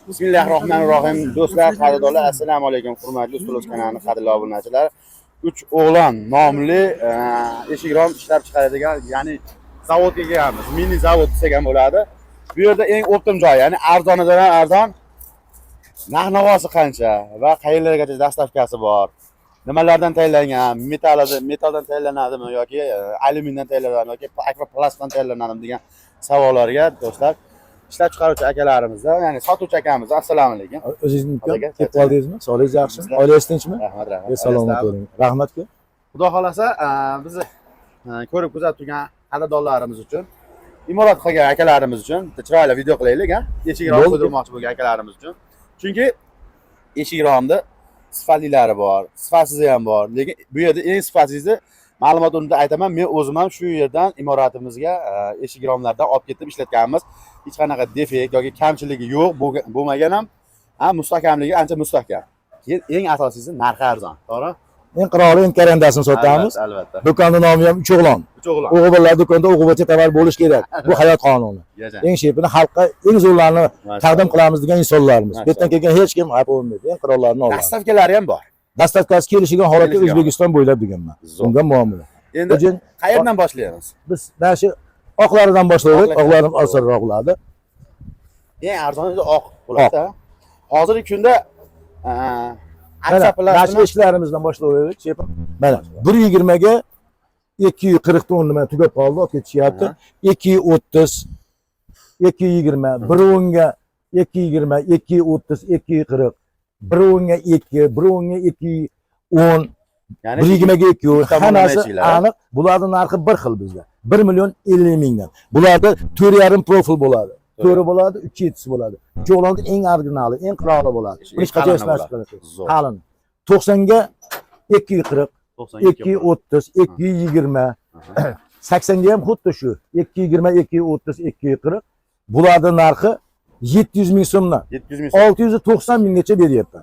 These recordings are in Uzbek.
Bismillahirrohmanirrohim. Do'stlar, qadrdonlar, assalomu alaykum. Hurmatli Ustoz kanali qadrli obunachilar. 3 o'g'lon nomli eshikrom ishlab chiqaradigan, ya'ni zavodga kelganmiz. Mini zavod desak ham bo'ladi. Bu yerda eng optim joy, ya'ni arzonidan arzon. Narx-navosi qancha va qayerlargacha dastavkasi bor? Nimalardan tayyorlangan? Metaldan tayyorlanadimi yoki alyumindan tayyorlanadimi yoki akvaplastdan tayyorlanadimi degan savollarga do'stlar ishlab chiqaruvchi akalarimizda, ya'ni sotuvchi akamiz. Assalomu alaykum. O'zingizni kelib qoldingizmi? Sog'ligingiz yaxshimi? Oilangiz tinchmi? Rahmat. Salomat bo'ling. Rahmatga. Xudo xolasa, bizni ko'rib kuzatib turgan qadrdonlarimiz uchun, imorat qilgan akalarimiz uchun chiroyli video qilaylik, eshikrom qo'ydirmoqchi bo'lgan akalarimiz uchun. Chunki eshikromda sifatlilari bor, sifatsizi ham bor. Lekin bu yerda eng sifatsizi ma'lumot o'rnida aytaman, men o'zim ham shu yerdan imoratimizga eshikromlardan olib ketib ishlatganmiz. Hech qanaqa defekt yoki kamchiligi yo'q bo'lmagan ham, mustahkamligi ancha mustahkam. Keyin eng asosiysi narxi arzon, to'g'ri? Eng qiroli, eng karandasini sotamiz. Albatta. Do'konning nomi ham 3 o'g'lon. 3 o'g'lon. O'g'illar do'konda o'g'ilcha tovar bo'lish kerak. Bu hayot qonuni. Eng shepini xalqqa eng zo'rlarni taqdim qilamiz degan insonlarimiz. Bu yerdan kelgan hech kim xafa bo'lmaydi. Eng qirollarni oladi. Dastavkalari ham bor. Dastavkasi kelishigan holatda O'zbekiston bo'ylab deganman. Bunga muomala. Endi qayerdan boshlaymiz? Biz mana shu oqlaridan boshlaylik. Oqlarim osonroq bo'ladi. Eng arzoni oq bo'ladi. Hozirgi kunda Mana ishlarimizdan boshlaylik. Mana 120 ga 240 tonna nima tugab qoldi, olib ketishyapti. 230, 220, 110 ga 220, 230, 240, 110 ga 2, 110 ga 210, ya'ni 120 ga 2. Hammasi aniq. Bularning narxi bir xil bizda. 1 million 50 mingdan. Bularda 4,5 profil bo'ladi. 4 bo'ladi, 3/7 bo'ladi. Cho'g'lonning eng originali, eng qiroli bo'ladi. Hech qachon ishlash kerak. Qalin. 90 ga 240, 230, 220, 80 ga ham xuddi shu. 220, 230, 240. Bularning narxi 700 ming so'mdan 690 minggacha beryapman.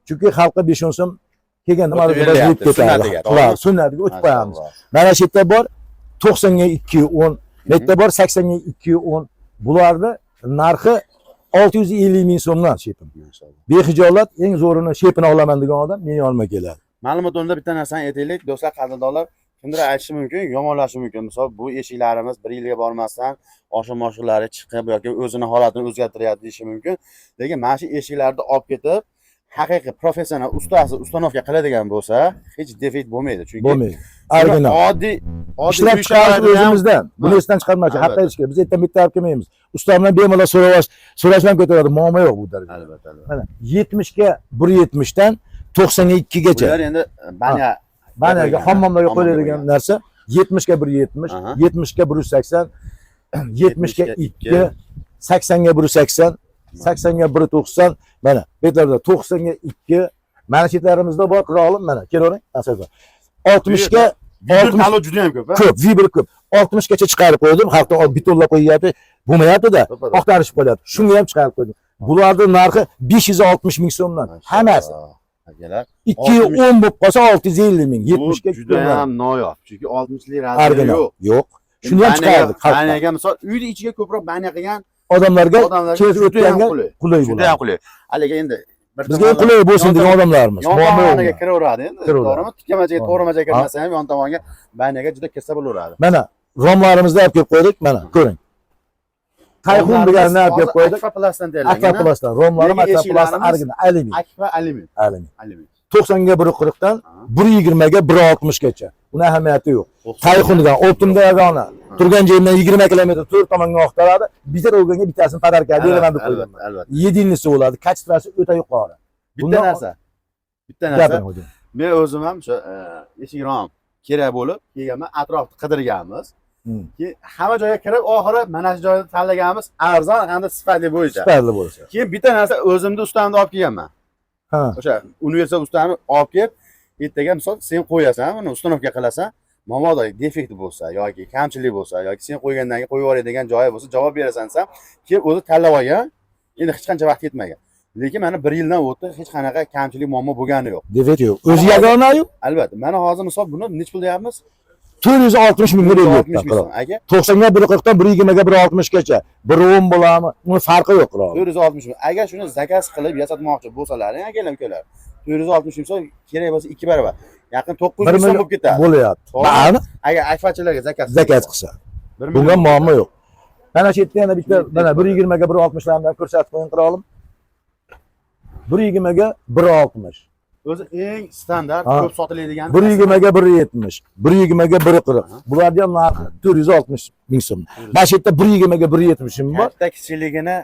Chunki xalqqa 5-10 so'm kelganda marg'ilib ketadi. Sunnatiga o'tib qo'yamiz. Mana shu yerda bor 90 ga 210, bu yerda bor 80 ga 210. Bularni narxi 650 ming so'mdan shepim. Behijolat eng zo'rini shepini olaman degan odam meni yonimga keladi. Ma'lumot o'rnida bitta narsani aytaylik, do'stlar, qadrdonlar, kimdir aytishi mumkin, yomonlashi mumkin. Misol, bu eshiklarimiz 1 yilga bormasdan oshiq-moshiqlari chiqib yoki o'zini holatini o'zgartiryapti deyishi mumkin. Lekin mana shu eshiklarni olib ketib, haqiqiy professional ustasi ustanovka qiladigan bo'lsa, hech defekt bo'lmaydi. Chunki bo'lmaydi. Original. Oddiy ishlab chiqarish o'zimizdan. Buni esdan chiqarmoqchi. Hatto hech kim. Biz bitta olib kelmaymiz. Ustamdan bemalol so'rash ham ko'taradi. Muammo yo'q bu darajada. Albatta. Mana 70 ga 170 dan 92 gacha. Bular endi banyaga hammomlarga qo'yiladigan narsa 70 ga 170, 70 ga 180, 70 ga 2, 80 ga 180, 80 ga 190, mana betlarda 90 ga 2, mana chetlarimizda bor qirolim, mana kelavering, asosan 60 ga 60 juda ham ko'p, ko'p, vibr ko'p. 60 gacha chiqarib qo'ydim, xalqqa betonlab qo'yyapti, bo'lmayapti-da, oqtarishib qo'yadi. Shunga ham chiqarib qo'ydim. Bularning narxi 560 ming so'mdan. Hammasi. Akalar 210 bo'lib qolsa 650 ming, 70 ga juda ham noyob. Chunki 60 lik razmeri yo'q. Shuni ham chiqardik. Banyaga misol uyni ichiga ko'proq banya qilgan odamlarga kelib o'tganga qulay bo'ladi. Juda ham qulay. Haliga endi bizga qulay bo'lsin degan odamlarimiz. Tomonga kiraveradi endi. To'g'rimi? Tikkamachaga, to'g'rimachaga kirmasa ham yon tomonga banyaga juda kirsa bo'laveradi. Mana romlarimizni olib kelib qo'ydik, mana ko'ring. Tayxun deganini olib kelib qo'ydik. Akvaplastdan tayyorlangan. Akvaplastdan, romlarim akvaplastdan original, alyumin. Alyumin. 90 ga 140 dan 120 ga 160 gacha. Buni ahamiyati yo'q. Tayxunidan optimda yagona. Turgan joyimdan 20 kilometr to'rt tomonga oqtaradi. Bitta o'lganga bittasini padarka beraman deb qo'yganman. Albatta. 7-inchisi bo'ladi. Kachifasi o'ta yuqori. Bitta narsa. Men o'zim ham o'sha eshikrom kerak bo'lib kelganman, atrofni qidirganmiz. Keyin hamma joyga kirib, oxiri mana shu joyni tanlaganmiz, arzon hamda sifatli bo'yicha. Sifatli bo'lsa. Keyin bitta narsa o'zimni ustamni olib kelganman. O'sha universitet ustamni olib kelib, ertaga misol sen qo'yasan, buni ustanovka qilasan, mamodo defekti bo'lsa yoki kamchilik bo'lsa yoki sen qo'ygandan keyin qo'yib yuboradigan joyi bo'lsa, javob berasan sen, keyin o'zi tanlab olgan. Endi hech qancha vaqt ketmagan. Lekin mana 1 yildan o'tdi, hech qanaqa kamchilik muammo bo'lgani yo'q. Defekt yo'q. O'zi yagona-yu. Albatta. Mana hozir misol buni nech pul deyapmiz? 460 mingga 460 beryapman. ming so'm. Aka 90 ga 140 dan 120 ga 160 gacha. 110 bo'ladimi? Uni farqi yo'q, qirol. 460 ming. Agar shuni zakaz qilib yasatmoqchi bo'lsalaring, akalar, ukalar. 460 ming so'm kerak bo'lsa 2 barobar. Yaqin 900 ming so'm bo'lib ketadi. Bo'lyapti. Ma'ni Agar akfachilarga zakaz qilsa. Bunga muammo yo'q. Mana shu yerda yana bitta mana 120 ga 160 lardan ko'rsatib qo'ying, qirolim. 120 ga 160. O'zi eng standart ko'p sotiladigan 120 ga 170, 120 ga 140. Bularning ham narxi 460 ming so'm. Mana shu yerda 120 ga 170 ming bor. katta kichikligini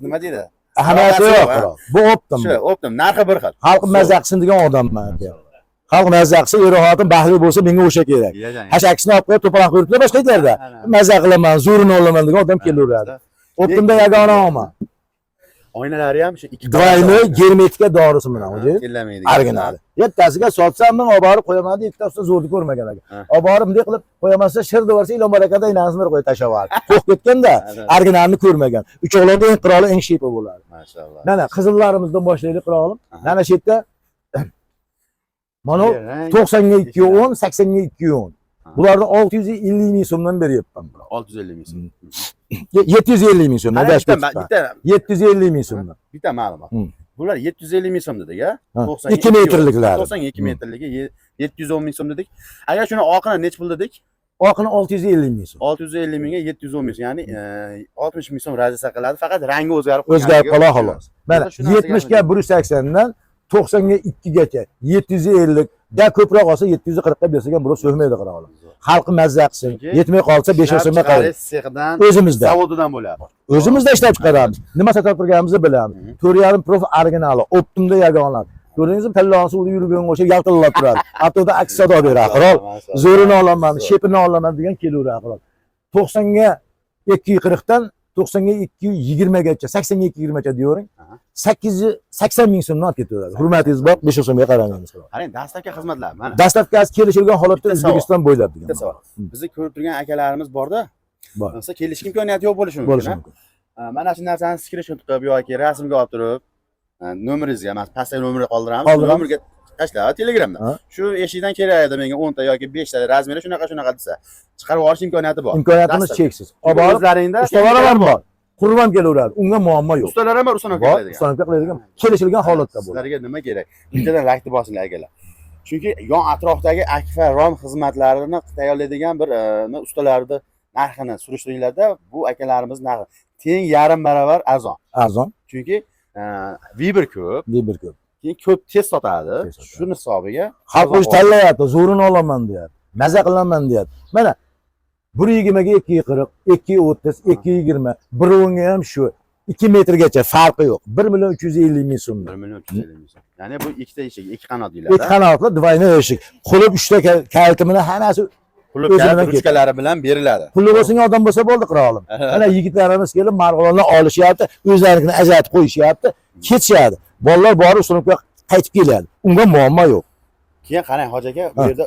nima deydi? Ahamiyati yo'q. Bu optim. Shu optim, narxi bir xil. Xalq mazza qilsin degan odamman. Xalq mazza qilsa, er-xotin baxtli bo'lsa, menga o'sha kerak. Hashakisini olib qo'yib to'polon qilib yuriblar boshqa yerda. Mazza qilaman, zo'rini olaman degan odam kelaveradi. Optimda yagona olma. Oynalari ham shu 2 Двойной germetika dorisi bilan o'zi. kellamaydigan. Original. Yettasiga sotsam men olib borib qo'yaman, ikkitasi zo'rni ko'rmagan ekan. Olib borib bunday qilib qo'yamasa, shir devorsa, ilon barakada inasini qo'yib tashlab qo'rqib ketganda, originalni ko'rmagan. Uchoqlarda eng qiroli eng shepi bo'ladi. Maşallah. Mana qizillarimizdan boshlaylik, qirolim. Mana shu yerda mana 90 ga 210, 80 ga 210. Bularni 650 ming so'mdan beryapman. 650 ming so'm. 750 ming so'mdan. Bitta 750 ming so'mdan. bitta ma'lumot. Bular 750 ming so'm dedik, a? 2 metrliklar. 92 metrligi 710 ming so'm dedik. Agar shuni oqini nech pul dedik? Oqini 650 ming so'm. 650 mingga 710 ming, ya'ni 60 ming so'm raziyasi qiladi. Faqat rangi o'zgarib qoladi xolos. Mana 70 ga 180 dan 90 ga 2 gacha 750 da ko'proq olsa 740 ga bersa ham biroz so'hmaydi, qirolim. Xalqi mazza qilsin. Yetmay qolsa 5 so'mga qo'yadi. Sexdan, o'zimizda, zavodidan bo'ladi. O'zimizda ishlab chiqaramiz. Nima sotib turganimizni bilamiz. 4.5 prof originali, optimda yagona. Ko'rdingizmi, tallon suvda yurgan o'sha yaltillab turadi. Hattoda aks sado beradi, qirol. Zo'rini olaman, shepini olaman degan kelaveradi, qirol. 90 ga 240 dan 90 ga 220 gacha, 80 ga 220 gacha deyavering. 880 ming so'mdan olib ketaveradi. Hurmatingiz bor, 5 so'mga qaramaymiz. Qarang, dastlabki xizmatlar mana. Dastlabkasi kelishilgan holatda O'zbekiston bo'ylab degan. Bizni ko'rib turgan akalarimiz borda. Bor. Bo'lsa kelish imkoniyati yo'q bo'lishi mumkin. Mana shu narsani screenshot qilib yoki rasmga olib turib, nomeringizga, mana pastdagi nomerni qoldiramiz. Nomerga tashlab Telegramda. Shu eshikdan kerak edi menga 10 ta yoki 5 ta razmeri shunaqa desa, chiqarib olish imkoniyati bor. Imkoniyatimiz cheksiz. O'zlaringda ustalar bor. Qurban kelaveradi. Unga muammo yo'q. Ustalar ham ustanov qiladigan. Ustanov qiladigan, kelishilgan holatda bo'ladi. Sizlarga nima kerak? Bittadan rakni bosinglar akalar. Chunki yon atrofdagi Akfa Rom xizmatlarini tayyorlaydigan bir ustalarni narxini surishtiringlarda, bu akalarimiz narxi teng yarim barobar arzon. Arzon. Chunki Viber ko'p. Keyin ko'p tez sotadi. Shuni hisobiga xalq o'zi tanlayapti, zo'rini olaman deyapti. Maza qilaman deyapti. Mana 120 ga 240, 230, 220, 110 ga ham shu 2 metrgacha farqi yo'q. 1 million 350 ming so'm. 1 million 350 ming so'm. Ya'ni bu ikkita eshik, ikki qanot deyiladi. Ikki qanotli двойной eshik. Qulub 3 ta kaltimini hammasi qulub ruchkalari bilan beriladi. Puli bo'lsa odam bo'lsa bo'ldi, qirolim. Mana yigitlarimiz kelib marg'ilonni olishyapti, o'zlarini ajratib qo'yishyapti, ketishadi. Bolalar borib sinfga qaytib keladi. Unga muammo yo'q. Keyin qarang, hoji aka, bu yerda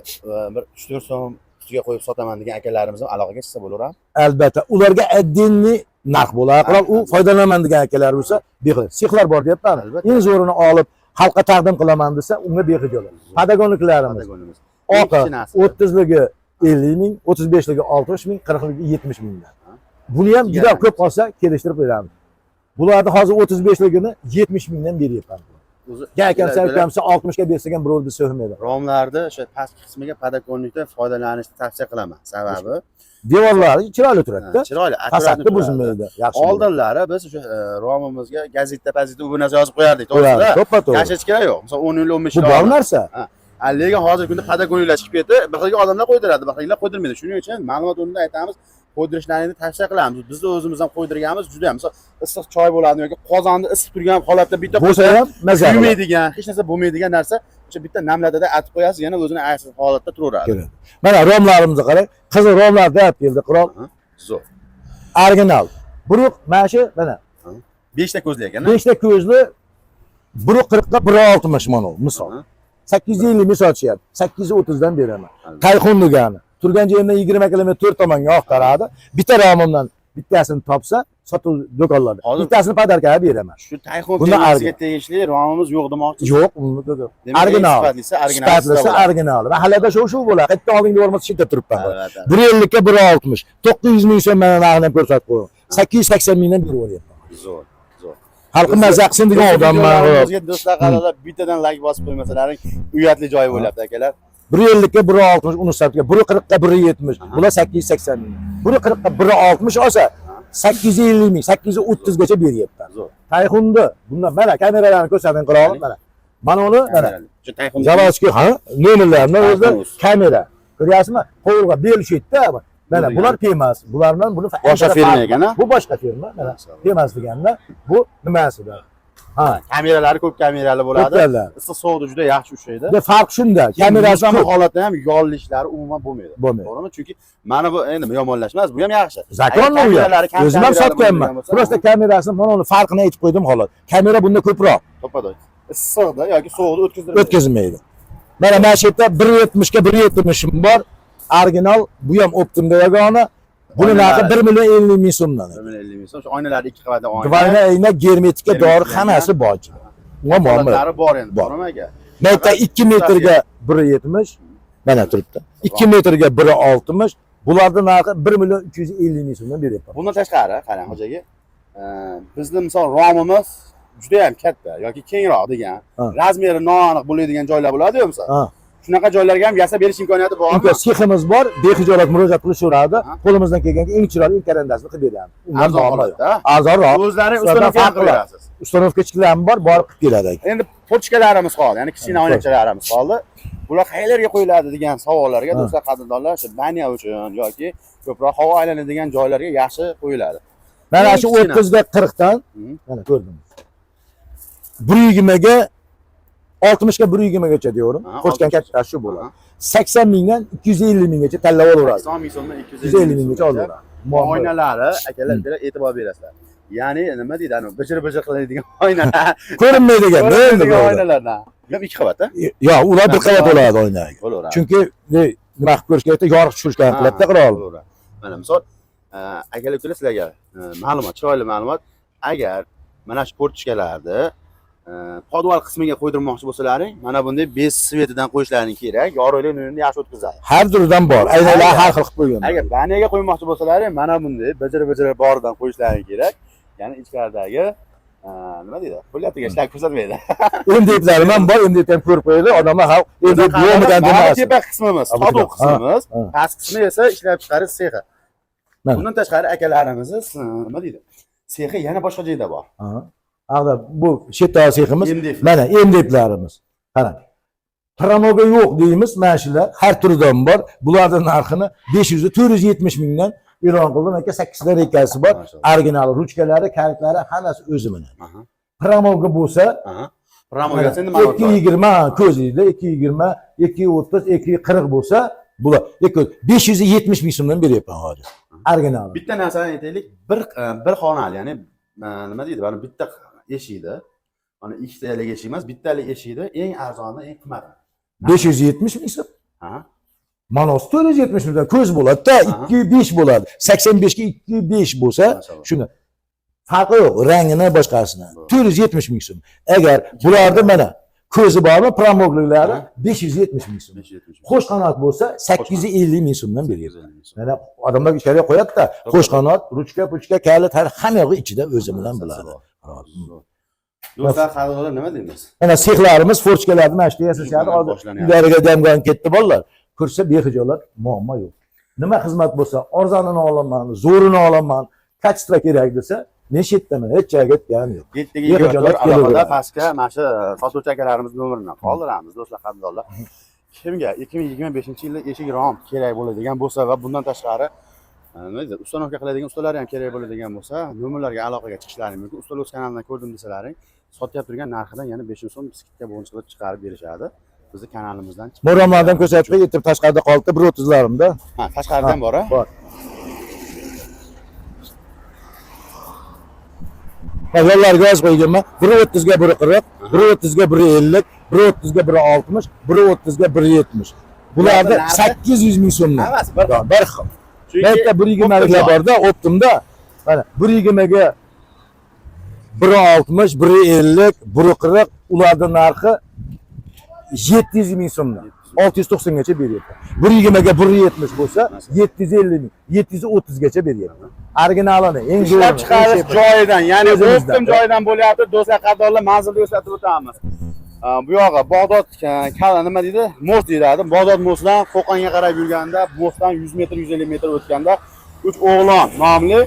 bir 3-4 so'm ustiga qo'yib sotaman degan akalarimiz ham aloqaga chiqsa bo'laveradi. Albatta, ularga addenni narx bo'ladi. Qirol u foydalanaman degan akalar bo'lsa, beqil. Sixlar bor deyapman. Eng zo'rini olib xalqqa taqdim qilaman desa, unga beqil bo'ladi. Padagonliklarimiz. Oqa 30ligi 50 ming, 35ligi 60 ming, 40ligi 70 mingdan. Buni ham juda ko'p qolsa kelishtirib beramiz. Bularni hozir 35ligini 70 mingdan beryapman. Gakamsa 60 ga bersa ham birov desa so'rmaydi. Romlarni o'sha pastki qismiga padagonlikdan foydalanishni tavsiya qilaman. Sababi devorlari chiroyli turadi-da. Chiroyli, akkuratni buzilmaydi. Yaxshi. Oldinlari biz o'sha romimizga gazeta bu narsa yozib qo'yardik, to'g'rida. Yashashga yo'q. Masalan 10 yil 15 yil. Bu bor narsa. Lekin hozirgi kunda padagonliklar chiqib ketdi. Bir xilga odamlar qo'ydiradi, bir xilga qo'ydirmaydi. Shuning uchun ma'lumot o'rnida aytamiz, qo'ydirishlarini tavsiya qilamiz. Biz o'zimiz ham qo'ydirganmiz, juda ham. Masalan, issiq choy bo'ladi yoki qozonni isib turgan holatda bitta bo'lsa ham mazza kuymaydigan, hech narsa bo'lmaydigan narsa o'sha bitta namladada atib qo'yasiz, yana o'zini aysiz holatda turaveradi. Mana romlarimizni qarang. Qizil romlar deb keldi, qirol. Zo'r. Original. Buruq mana shu mana 5 ta ko'zli ekan. 5 ta ko'zli 140 ga 160 mana misol. 850 ming sotishyapti. 830 dan beraman. Tayxun degani. Turgan joyimdan 20 km to'rt tomonga oqtaradi. Bitta romimdan bittasini topsa sotuv do'konlarda. Hozir- Bittasini podarkaga beraman. Shu Tayxun Buni firmasiga argen. tegishli romimiz yo'q demoqchi. Yo'q, original. Sifatlisi Sifatlisi original. Mahallada shu bo'ladi. Qayerda oldingda bo'lmasa shiddat turibman. Evet, evet. 150 ga 160. 900 ming so'm mana narxini ko'rsatib qo'ydim. 880 mingdan berib o'ryapman. Zo'r, zo'r. Xalqi mazza qilsin degan odamman. Bizga do'stlar qaralab bittadan like bosib qo'ymasalaring uyatli joyi bo'lyapti akalar. 150 ga 160 uni hisobga, 140 ga 170. Bular 880 ming. 140 ga 160 olsa 850 ming, 830 gacha beryapman. Zo'r. Tayxunda bundan mana kameralarni ko'rsating qilib mana. Mana uni mana. Shu Tayxun Zavodskiy ha, nomerlarni o'zida Tayxun. kamera. Ko'ryapsizmi? Qo'lga belishaydi-da. Mana bular Pemas. Bulardan buni Boshqa firma ekan, ha? Bu boshqa firma. Mana Pemas deganda bu nimasidir? Ha, kameralari ko'p kamerali bo'ladi. Ko'plar. Issiq sovuqda juda yaxshi ushlaydi. de farq shunda. Kamerasi Kamerasi ko'p. holatda ham yollishlari umuman bo'lmaydi. Bo'lmaydi. To'g'rimi? Chunki mana bu endi yomonlashmas, bu ham yaxshi. Zakonni u. O'zim ham sotganman. Просто kamerasini mana uni farqini aytib qo'ydim xolos. Kamera bunda ko'proq To'ppa-to'g'ri. Issiqda yoki sovuqda o'tkazdirmaydi. o'tkazmaydi. Mana mana shu yerda 170 ga 170 bor. Original, bu ham Optimda yagona. Buni narxi 1 million 50 ming so'mdan. 150 ming so'm. Shu oynalar 2 qavatli oyna. Gvarna ayna, germetika, dori hammasi bor. Muammo. Holatlari bor endi, Bor. to'g'rimi aka? Meta 2 metrga 170 mana turibdi. 2 metrga 160. Bularning narxi 1 million 250 ming so'mdan beryapman. Bundan tashqari, qarang hojaga, bizning misol romimiz juda ham katta yoki kengroq degan, Ha. razmeri noaniq bo'ladigan joylar bo'ladi-yu misol. Ha. Shunaqa joylarga ham yasab berish imkoniyati bormi? Imkon seximiz bor, bexijolat murojaat qilishaveradi. Qo'limizdan kelganki eng chiroyli, eng karandasini qilib beramiz. Undan Arzon muammo yo'q. holatda. Arzonroq. O'zlari Ulardan ustanovka farq qilib berasiz. Ustanovkachilarimiz bor, borib qilib keladi. Endi pochkalarimiz qoldi, ya'ni kichkina oynachalarimiz qoldi. Bular qayerlarga qo'yiladi degan savollarga do'stlar qadrdonlar, shu banya uchun yoki ko'proq havo aylanadigan joylarga yaxshi qo'yiladi. Mana shu Kichkina. 30 ga 40 dan mana ko'rdim. 120 ga 60 ga 120 gacha diyorum. Ha, Qo'shgan 60. katta shu bo'ladi. 80 mingdan 250 minggacha tanlab olaveradi. 80 ming so'mdan 250 minggacha olaveradi. Muammo yo'q. Oynalari akalar bir e'tibor berasizlar. Ya'ni nima deydi, ana bijir-bijir qiladigan oynalar. Ko'rinmaydigan, endi Ko'rinmaydigan bu. oynalardan. Yo'q, 2 qavat-a? Yo, ular bir qavat bo'ladi oynaga. Bo'laveradi. Chunki nima qilib ko'rish kerakda, yorug' tushirishgan qiladi qirol. To'g'ri. Mana misol, akalar ukalar sizlarga ma'lumot, chiroyli ma'lumot. Agar mana shu portchkalarni podval qismiga qo'ydirmoqchi bo'lsalaring, mana bunday bez svetidan qo'yishlaring kerak. Yorug'lik nurni yaxshi o'tkazadi. Har turidan bor. Aynalar har xil qilib qo'ygan. Agar banaga qo'ymoqchi bo'lsalaring, mana bunday bijir-bijir boridan qo'yishlaring kerak. Ya'ni ichkaridagi nima deydi? Qo'lyatiga ishlab ko'rsatmaydi. Emdeklarimiz ham bor, emdek ham ko'rib qo'yadi. Odamlar ha, endi yo'qmidan Mana demas. tepa qismimiz, Ha, bu sotuv tepa. qismimiz, Ha, ha. past qismi esa ishlab chiqarish sexi. Mana. Bundan tashqari akalarimiz nima deydi? Sexi yana boshqa joyda bor. Ha. Ag'da bu shetda seximiz MDF. mana emdeklarimiz. Qarang. Promoga yo'q deymiz, mana shular har turidan bor. Bularning narxini 500 ga 470 mingdan e'lon qildim. Aka 8 dan ekasi bor. Maşallah. Original ruchkalari, kalitlari hammasi o'zi bilan. Aha. Promoga bo'lsa Aha. Promoga endi ma'lumot bor. 220 ko'zingizda 220, 230, 240 bo'lsa, bular 570 ming so'mdan beryapman hozir. Original. Bitta narsani aytaylik, bir xonali, ya'ni nima deydi? Mana bitta eshikda, mana ikkitalik eshik emas, bittalik eshikda eng arzoni, eng qimmati. 570 ming so'm. Ha. Manos 470 mingdan ko'z bo'ladi-da, 205 bo'ladi. 85 ga 205 bo'lsa, Maşallah. shuni farqi yo'q, rangini boshqasini. 470 ming so'm. Agar bularda mana ko'zi bormi, promogliklari 570 ming so'm. 570. Qo'sh qanot bo'lsa 850 ming so'mdan beryapti. Mana odamlar ichkariga qo'yadi-da, qo'sh qanot, ruchka, puchka, kalit, hamma yo'g'i ichida o'zi bilan bo'ladi. Do'stlar, qadrdonlar nima deymiz? Mana sexlarimiz, forchkalarni mana shu yasashadi. Hozir Boshlanyapti. uylariga damgan ketdi bolalar. Ko'rsa bexijolat, muammo yo'q. Nima xizmat bo'lsa, arzonini olaman, zo'rini olaman, katta kerak desa, men shetdaman, hech joyga ketganim yo'q. Yettiga Bexijolat alohida kelaveradi. pastga mana shu sotuvchi akalarimiz nomerini qoldiramiz, do'stlar, qadrdonlar. Kimga 2025-yilda eshik rom kerak bo'ladigan bo'lsa va bundan tashqari nima deydi, ustanovka qiladigan ustalar ham kerak bo'ladigan bo'lsa, nomerlarga aloqaga chiqishlaring mumkin. Ustalar o'z kanalidan ko'rdim desalaring, sotyap turgan narxidan yana 500 so'm skidka bonus qilib chiqarib berishadi. Bizni kanalimizdan. Mo'ramlardan ko'rsatib yetib tashqarida qoldi 130larimda. Ha, tashqaridan bor-a? Bor. Yo'llarga yoz qo'yganman. 130 ga 140, 130 ga 150, 130 ga 160, 130 ga 170. Bularda Bularning narxi? 800 ming so'mdan. Hammasi bir xil. Bir xil. Chunki Bitta 120 lik borda, Optimda Mana 120 ga 160, 150, 140 ularning narxi 700 ming so'mdan 690 gacha beryapti. 120 ga 170 bo'lsa 750 ming, 730 gacha beryapti. Originalini eng ishlab chiqarish joyidan, ya'ni O'zimizdan. optim joyidan bo'lyapti. Do'stlar, qadrli manzilni eslatib o'tamiz. Bu yog'i Bag'dod nima deydi? Most deyiladi. Bag'dod Mostdan Qo'qonga qarab yurganda, Mostdan 100 metr, 150 metr o'tganda 3 o'g'lon nomli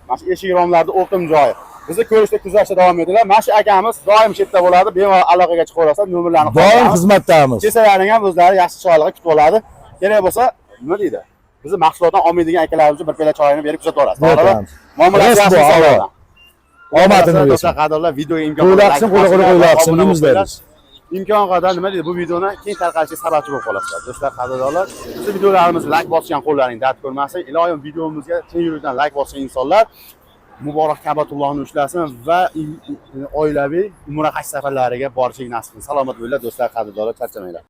mana shu eshik romlarda optim joyi. Bizni ko'rishda kuzatishda davom etinglar. Mana shu akamiz doim chetda bo'ladi. Bemalol aloqaga chiqaverasizlar, nomerlarni doim xizmatdamiz. Kesalaring ham o'zlari yaxshi chiroyli kutib oladi. Kerak bo'lsa, nima deydi? Bizni mahsulotdan olmaydigan akalarimiz uchun bir piyola choyini berib kuzatib olasiz. To'g'rimi? Muomalasi yaxshi hisoblanadi. Omadini bersin. Do'stlar, qadrlar, videoga imkon qo'ylaqsin, qo'ylasin deymizlar biz. Imkon qadar nima deydi? Bu videoni keng tarqalishiga sababchi bo'lib qolasizlar. Do'stlar, qadrlar, bizni videolarimizni like bosgan qo'llaring dard ko'rmasin. Iloyim videomizga chin yurakdan like bosgan insonlar muborak Ka'batullohni ushlasin va oilaviy umra haj safarlariga borishing nasib qilsin. Salomat bo'linglar do'stlar, qadrlar, charchamanglar.